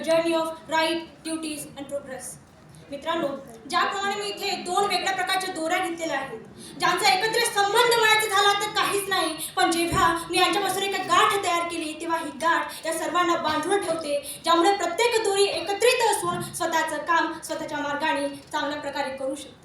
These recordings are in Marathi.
Journey of right, duties and progress. मित्रांनो, ज्याप्रमाणे मी इथे दोन वेगळ्या प्रकारच्या दोऱ्या घेतलेल्या आहेत, ज्यांचा एकत्रित संबंध म्हणायचा झाला तर काहीच नाही, पण जेव्हा मी यांच्यापासून एक गाठ तयार केली तेव्हा ही गाठ या सर्वांना बांधून ठेवते, ज्यामुळे प्रत्येक दोरी एकत्रित असून स्वतःचं काम स्वतःच्या मार्गाने चांगल्या प्रकारे करू शकते.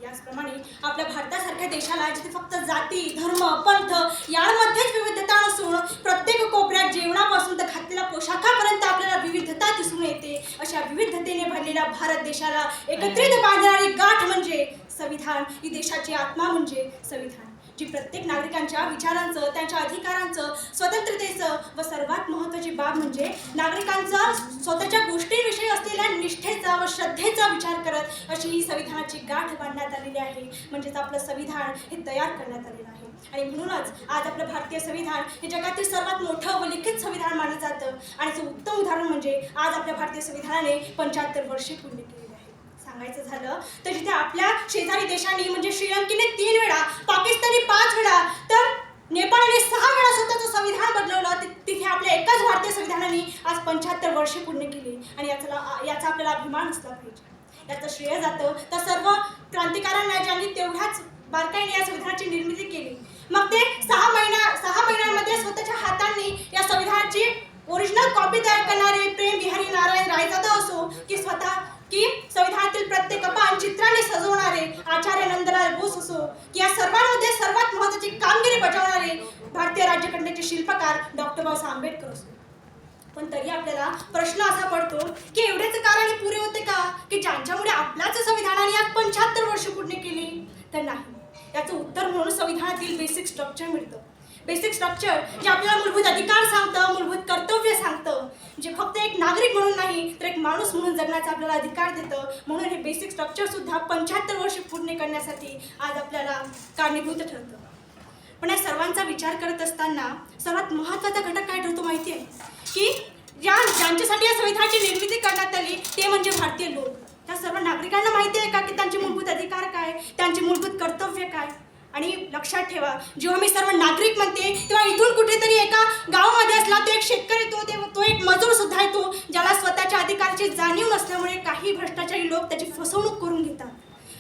याचप्रमाणे आपल्या भारतासारख्या देशाला जिथे फक्त जाती, धर्म, पंथ यांमध्येच विविधता नसून प्रत्येक कोपऱ्यात जेवणापासून तर घातलेल्या पोशाखापर्यंत आपल्याला विविधता दिसून येते, अशा विविधतेने भरलेल्या भारत देशाला एकत्रित बांधणारी गाठ म्हणजे संविधान. ही देशाची आत्मा म्हणजे संविधान, जी प्रत्येक नागरिकांच्या विचारांचं, त्यांच्या अधिकारांचं, स्वतंत्रतेचं व सर्वात महत्त्वाची बाब म्हणजे नागरिकांचा स्वतःच्या गोष्टींविषयी असलेल्या निष्ठेचा व श्रद्धेचा विचार करत अशी ही संविधानाची गाठ बांधण्यात आलेली आहे. म्हणजेच आपलं संविधान हे तयार करण्यात आलेलं आहे. आणि म्हणूनच आज आपलं भारतीय संविधान हे जगातील सर्वात मोठं व लिखित संविधान मानलं जातं. आणि याचं उत्तम उदाहरण म्हणजे आज आपल्या भारतीय संविधानाने 75 वर्षे पूर्ण केली. सांगायचं झालं तर जिथे आपल्या शेजारी देशांनी म्हणजे श्रीलंकेने 3 वेळा, पाकिस्तानने 5 वेळा, तर नेपाळने 6 वेळा स्वतःचं संविधान बदलवलं, तिथे आपल्या एकाच भारतीय संविधानाने आज 75 वर्षे पूर्ण केली. आणि याचा आपल्याला अभिमान असला पाहिजे. याचं श्रेय जातं त्या सर्व क्रांतिकारांना ज्यांनी तेवढ्याच बारकाईने या संविधानाची निर्मिती केली. मग ते 6 महिन्यांमध्ये स्वतःच्या हातांनी या संविधानाची ओरिजिनल कॉपी तयार करणारे प्रेम बिहारी नारायण रायजादा असो की संविधानातील प्रत्येक पान चित्राने सजवणारे आचार्य नंदलाल बोस असो की या सर्वांमध्ये सर्वात महत्त्वाची कामगिरी बजावणारे भारतीय राज्यघटनेचे शिल्पकार डॉक्टर बाबासाहेब आंबेडकर असो. पण तरी आपल्याला प्रश्न असा पडतो की एवढेच कारण पुरे होते का की ज्यांच्यामुळे आपल्याच संविधानाने आज 75 वर्ष पूर्ण केली? तर नाही. याचं उत्तर म्हणून संविधानातील बेसिक स्ट्रक्चर मिळतं. बेसिक स्ट्रक्चर जे आपल्याला मूलभूत अधिकार सांगतं, मूलभूत कर्तव्य सांगतं, जे फक्त एक नागरिक म्हणून नाही तर एक माणूस म्हणून जगण्याचा आपल्याला अधिकार देतं. म्हणून हे बेसिक स्ट्रक्चर सुद्धा 75 वर्ष पूर्ण करण्यासाठी आज आपल्याला कारणीभूत ठरतं. पण या सर्वांचा विचार करत असताना सर्वात महत्त्वाचा घटक काय ठरतो माहिती आहे की ज्यांच्यासाठी या संविधानाची निर्मिती करण्यात आली ते म्हणजे भारतीय लोक. त्या सर्व नागरिकांना माहिती आहे का की त्यांचे मूलभूत अधिकार काय, त्यांचे मूलभूत कर्तव्य काय? आणि लक्षात ठेवा, जेव्हा मी सर्व नागरिक म्हणते तेव्हा इथून कुठेतरी एका गावामध्ये असला तो एक शेतकरी तो एक मजूर सुद्धा आहे, तो ज्याला स्वतःच्या अधिकाराची जाणीव नसल्यामुळे काही भ्रष्टाचारी लोक त्याची फसवणूक करून घेतात.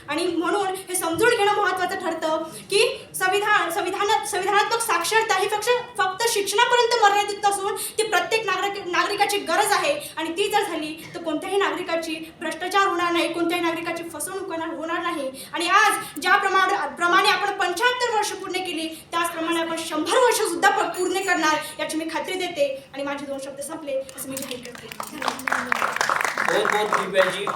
आणि म्हणून हे समजून घेणं महत्त्वाचं ठरतं की संविधानात्मक साक्षरता ही फक्त शिक्षणापर्यंत मर्यादित नसून ती प्रत्येक नागरिकाची गरज आहे. आणि ती जर झाली तर कोणत्याही नागरिकाची भ्रष्टाचार होणार नाही, कोणत्याही नागरिकाची फसवणूक होणार नाही. आणि आज ज्याप्रमाणे आपण 75 वर्ष पूर्ण केली त्याचप्रमाणे आपण 100 वर्ष सुद्धा पूर्ण करणार याची मी खात्री देते. आणि माझे 2 शब्द संपले असं मी जाहीर करते. धन्यवाद.